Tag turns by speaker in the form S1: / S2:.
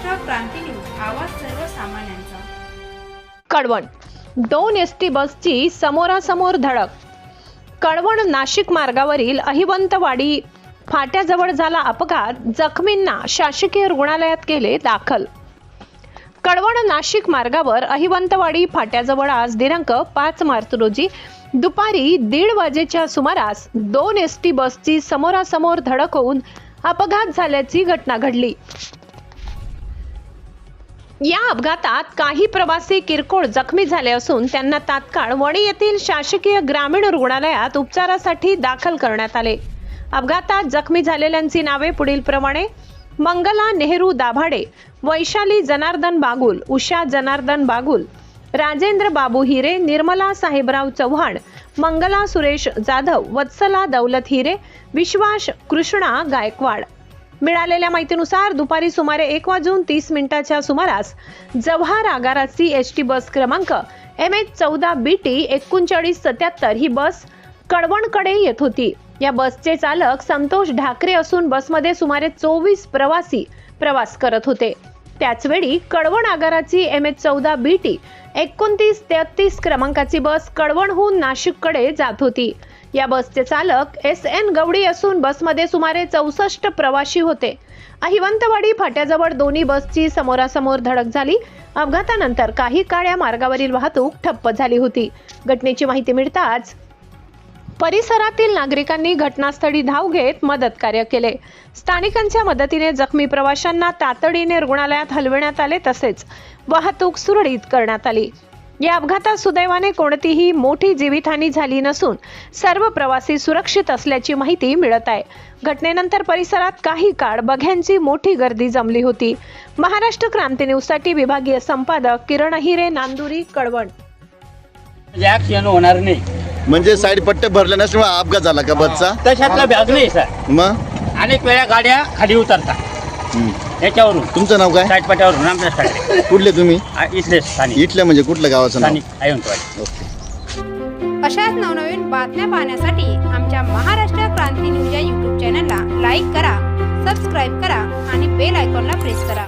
S1: महाराष्ट्र क्रांती news, आवाज सर्वसामान्यांचा।
S2: Kalwan 2 ST बसची समोरासमोर धडक। कळवण नाशिक मार्गावरील अहिवंतवाडी फाट्याजवळ झाला अपघात, जखमींना शासकीय रुग्णालयात केले दाखल। कळवण नाशिक मार्गावर अहिवंतवाडी फाट्याजवळ आज दिनांक 5 मार्च रोजी दुपारी 1:30 वाजेच्या सुमारास 2 एसटी बसची समोरासमोर धडक होऊन अपघात झाल्याची घटना घडली। या अपघातात काही प्रवासी किरकोळ जखमी झाले असून त्यांना तात्काळ वणी येथील शासकीय ग्रामीण रुग्णालयात उपचारासाठी दाखल करण्यात आले। अपघातात जखमी झालेल्यांची नावे पुढीलप्रमाणे: मंगला नेहरू दाभाडे, वैशाली जनार्दन बागुल, उषा जनार्दन बागुल, राजेंद्र बाबू हिरे, निर्मला साहेबराव चव्हाण, मंगला सुरेश जाधव, वत्सला दौलत हिरे, विश्वास कृष्णा गायकवाड। मिळालेल्या माहितीनुसार दुपारी सुमारे 1:30 सुमारास जव्हार आगाराची एसटी बस क्रमांक MH14BT 3977 ही बस कळवणकडे येत होती। या बसचे चालक संतोष ढाकरे असून बसमध्ये सुमारे 24 प्रवासी प्रवास करत होते। त्याचवेळी कळवण आगाराची MH14BT 2933 क्रमांकाची बस कळवणहून नाशिककडे जात होती। या बसचे चालक SN गवडी असून बसमध्ये सुमारे 64 प्रवासी होते। अहिवंतवाडी फाट्याजवळ दोन्ही बसची समोरासमोर धडक झाली। अपघातानंतर काही काळ या मार्गावरील वाहतूक ठप्प झाली होती। घटनेची माहिती मिळताच परिसरातील नागरिकांनी घटनास्थळी धाव घेत मदत कार्य केले। स्थानिकांच्या मदतीने जखमी प्रवाशांना तातडीने रुग्णालयात हलविण्यात आले, तसेच वाहतूक सुरळीत करण्यात आली। या अपघातात सुदैवाने कोणतीही मोठी जीवितहानी झाली नसून सर्व प्रवासी सुरक्षित असल्याची माहिती मिळत आहे। घटनेनंतर परिसरात काही काळ बघ्यांची मोठी गर्दी जमली होती। महाराष्ट्र क्रांती न्यूज साठी विभागीय संपादक किरण हिरे, नांदुरी, कळवण।
S3: ऍक्सिडेंट होणार नाही
S4: म्हणजे साईड पट्टे भरले नसल्यामुळे अपघात झाला का बसचा?
S3: तशातला भाग नाही सर।
S4: मग
S3: अनेक वेळा गाड्या खाली उतरतात याच्यावरून।
S4: तुमचं नाव काय?
S3: साईड पट्ट्यावरून रामदास ठाकरे।
S4: कुठले तुम्ही?
S3: इथले स्थानिक।
S4: इथले म्हणजे कुठलं गावाचं नाव?
S3: स्थानिक अहिवंतवाडी।
S4: ओके।
S1: अशाच नवनवीन बातम्या पाहण्यासाठी आमच्या महाराष्ट्र क्रांती न्यूज या YouTube चॅनलला लाईक करा, सबस्क्राईब करा आणि बेल आयकॉनला प्रेस करा।